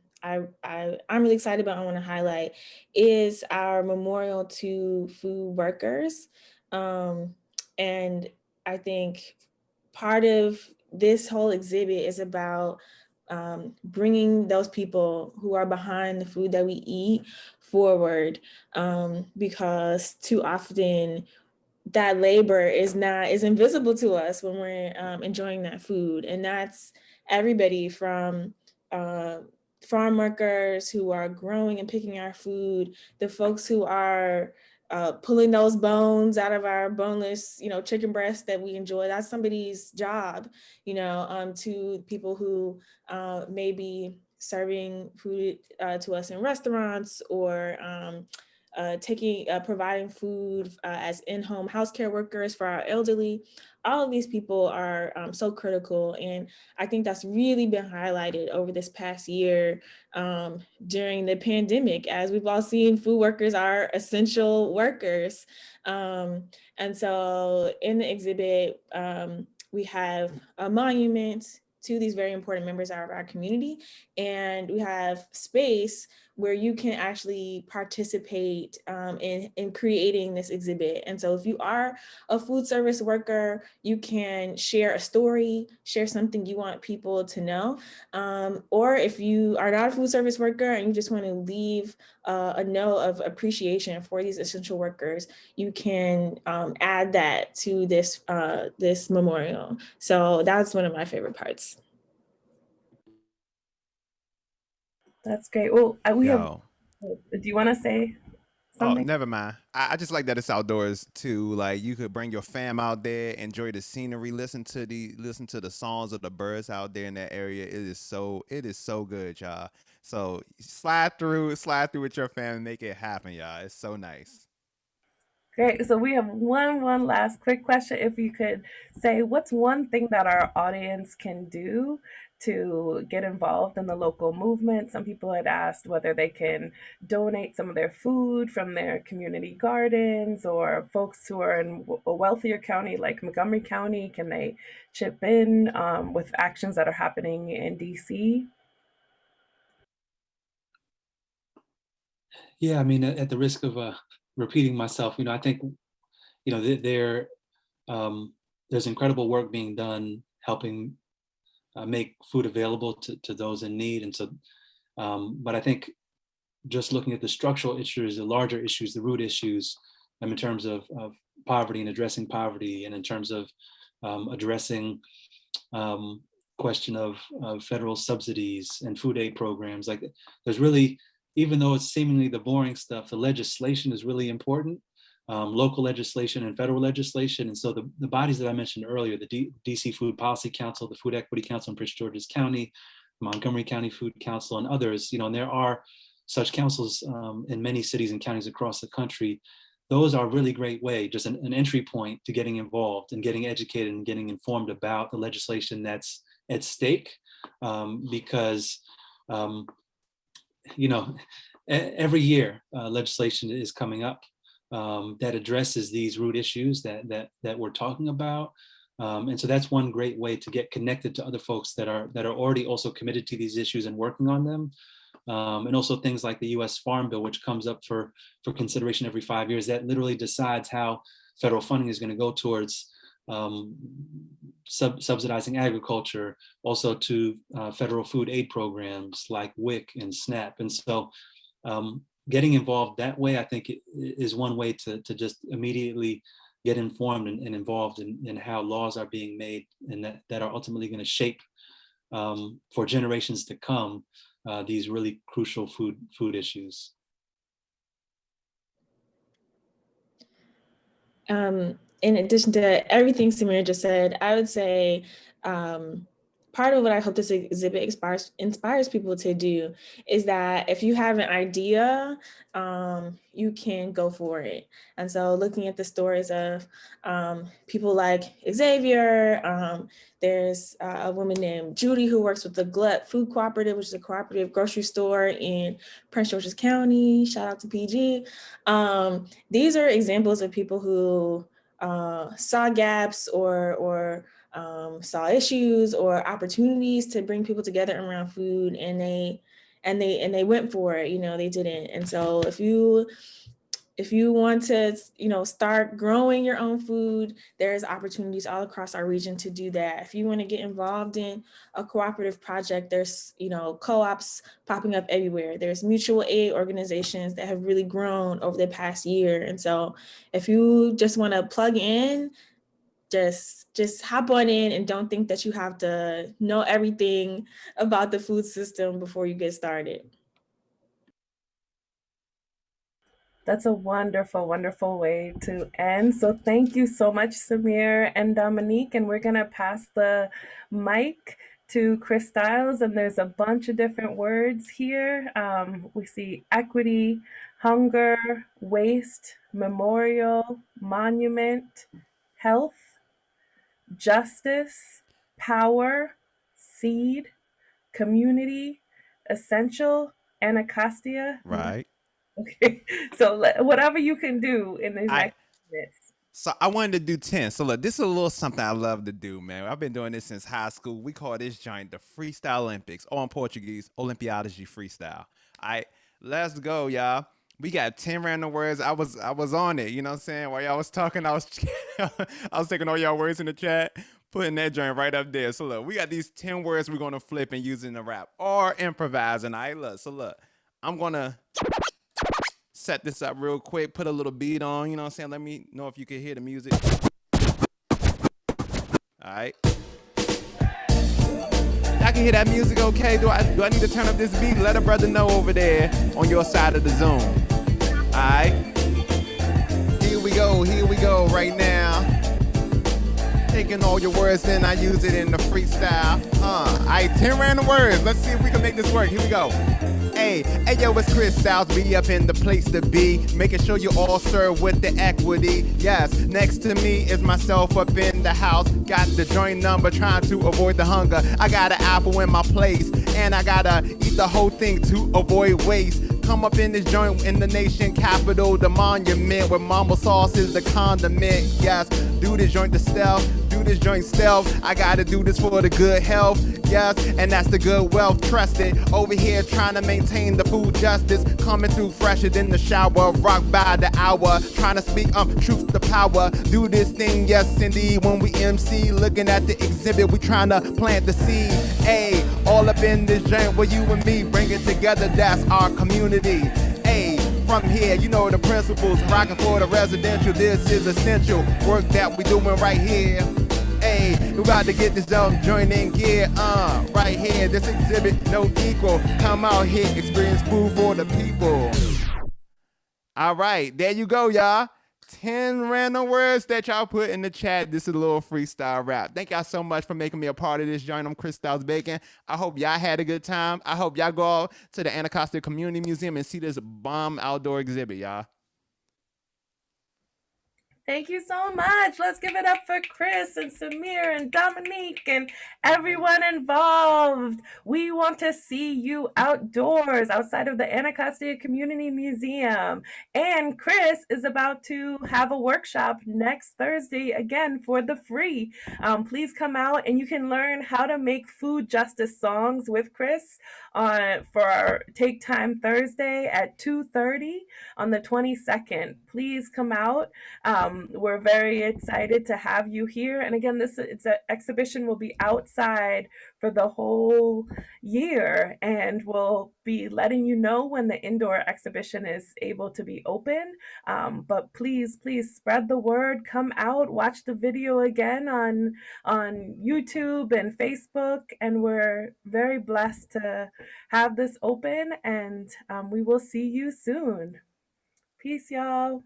really excited about, I want to highlight, is our memorial to food workers. And I think part of this whole exhibit is about bringing those people who are behind the food that we eat forward, because too often that labor is invisible to us when we're enjoying that food. And that's everybody from farm workers who are growing and picking our food, the folks who are pulling those bones out of our boneless, chicken breast that we enjoy. That's somebody's job, to people who may be serving food to us in restaurants, or providing food as in-home house care workers for our elderly. All of these people are so critical, and I think that's really been highlighted over this past year during the pandemic, as we've all seen. Food workers are essential workers, and so in the exhibit, we have a monument to these very important members of our community, and we have space where you can actually participate in creating this exhibit. And so if you are a food service worker, you can share a story, share something you want people to know. Or if you are not a food service worker and you just want to leave a note of appreciation for these essential workers, you can add that to this, this memorial. So that's one of my favorite parts. That's great. Well, we have. Yo. Do you want to say something? Oh, never mind. I just like that it's outdoors too. Like you could bring your fam out there, enjoy the scenery, listen to the songs of the birds out there in that area. It is so good, y'all. So slide through with your fam, make it happen, y'all. It's so nice. Great. So we have one last quick question. If you could say, what's one thing that our audience can do to get involved in the local movement? Some people had asked whether they can donate some of their food from their community gardens, or folks who are in a wealthier county like Montgomery County, can they chip in with actions that are happening in DC? Yeah, I mean, at the risk of repeating myself, I think, there's incredible work being done helping make food available to those in need. And so, but I think just looking at the structural issues, the larger issues, the root issues, in terms of poverty and addressing poverty, and in terms of addressing question of federal subsidies and food aid programs, like there's really, even though it's seemingly the boring stuff, the legislation is really important, local legislation and federal legislation. And so the bodies that I mentioned earlier, the DC Food Policy Council, the Food Equity Council in Prince George's County, Montgomery County Food Council, and others, and there are such councils in many cities and counties across the country. Those are a really great way, just an entry point to getting involved and getting educated and getting informed about the legislation that's at stake, because every year legislation is coming up that addresses these root issues that we're talking about, and so that's one great way to get connected to other folks that are already also committed to these issues and working on them, and also things like the U.S. Farm Bill, which comes up for consideration every 5 years, that literally decides how federal funding is going to go towards subsidizing agriculture, also to federal food aid programs like WIC and SNAP. And so getting involved that way, I think, is one way to just immediately get informed and involved in how laws are being made, and that are ultimately going to shape for generations to come these really crucial food issues. In addition to everything Samir just said, I would say part of what I hope this exhibit inspires people to do is that if you have an idea, you can go for it. And so looking at the stories of people like Xavier, there's a woman named Judy who works with the Glut Food Cooperative, which is a cooperative grocery store in Prince George's County. Shout out to PG. These are examples of people who saw gaps or saw issues or opportunities to bring people together around food, and they went for it. They didn't. And so if you want to start growing your own food, there's opportunities all across our region to do that. If you want to get involved in a cooperative project, there's co-ops popping up everywhere. There's mutual aid organizations that have really grown over the past year. And so if you just want to plug in, just hop on in, and don't think that you have to know everything about the food system before you get started. That's a wonderful, wonderful way to end. So thank you so much, Samir and Dominique. And we're going to pass the mic to Christylez. And there's a bunch of different words here. We see equity, hunger, waste, memorial, monument, health, justice, power, seed, community, essential, Anacostia. Right. Okay, so whatever you can do in these next minutes. So I wanted to do 10. So look, this is a little something I love to do, man. I've been doing this since high school. We call this joint the Freestyle Olympics, or in Portuguese, Olimpiadas de Freestyle. All right, let's go, y'all. We got 10 random words. I was on it, you know what I'm saying? While y'all was talking, I was I was taking all y'all words in the chat, putting that joint right up there. So look, we got these 10 words we're gonna flip and use in the rap or improvising. All right, look. So look, I'm gonna set this up real quick, put a little beat on, you know what I'm saying? Let me know if you can hear the music. All right. Y'all can hear that music okay? Do I need to turn up this beat? Let a brother know over there on your side of the Zoom. All right. Here we go right now. Taking all your words in, I use it in the freestyle. All right, 10 random words. Let's see if we can make this work. Here we go. Hey, yo, it's Christylez, be up in the place to be, making sure you all serve with the equity. Yes, next to me is myself up in the house, got the joint number, trying to avoid the hunger. I got an apple in my place, and I gotta eat the whole thing to avoid waste. Come up in this joint in the nation capital, the monument, where Mumble sauce is the condiment. Yes, do this joint to stealth, do this joint stealth. I gotta do this for the good health. Yes, and that's the good wealth, trust it. Over here trying to maintain the food justice, coming through fresher than the shower, rock by the hour, trying to speak truth to power. Do this thing, yes indeed, when we MC, looking at the exhibit, we trying to plant the seed. Hey, all up in this joint where you and me bring it together, that's our community. Hey, from here, you know the principles, rocking for the residential, this is essential work that we doing right here. Hey, we about to get this joint in gear, right here, this exhibit, no equal. Come out here, experience food for the people. All right, there you go, y'all. 10 random words that y'all put in the chat. This is a little freestyle rap. Thank y'all so much for making me a part of this joint. I'm Christylez Bacon. I hope y'all had a good time. I hope y'all go out to the Anacostia Community Museum and see this bomb outdoor exhibit, y'all. Thank you so much. Let's give it up for Chris and Samir and Dominique and everyone involved. We want to see you outdoors outside of the Anacostia Community Museum. And Chris is about to have a workshop next Thursday again for the free. Please come out and you can learn how to make food justice songs with Chris for our Take Time Thursday at 2:30 on the 22nd. Please come out. We're very excited to have you here. And again, it's an exhibition will be outside for the whole year, and we'll be letting you know when the indoor exhibition is able to be open. But please spread the word. Come out, watch the video again on YouTube and Facebook. And we're very blessed to have this open, and we will see you soon. Peace, y'all.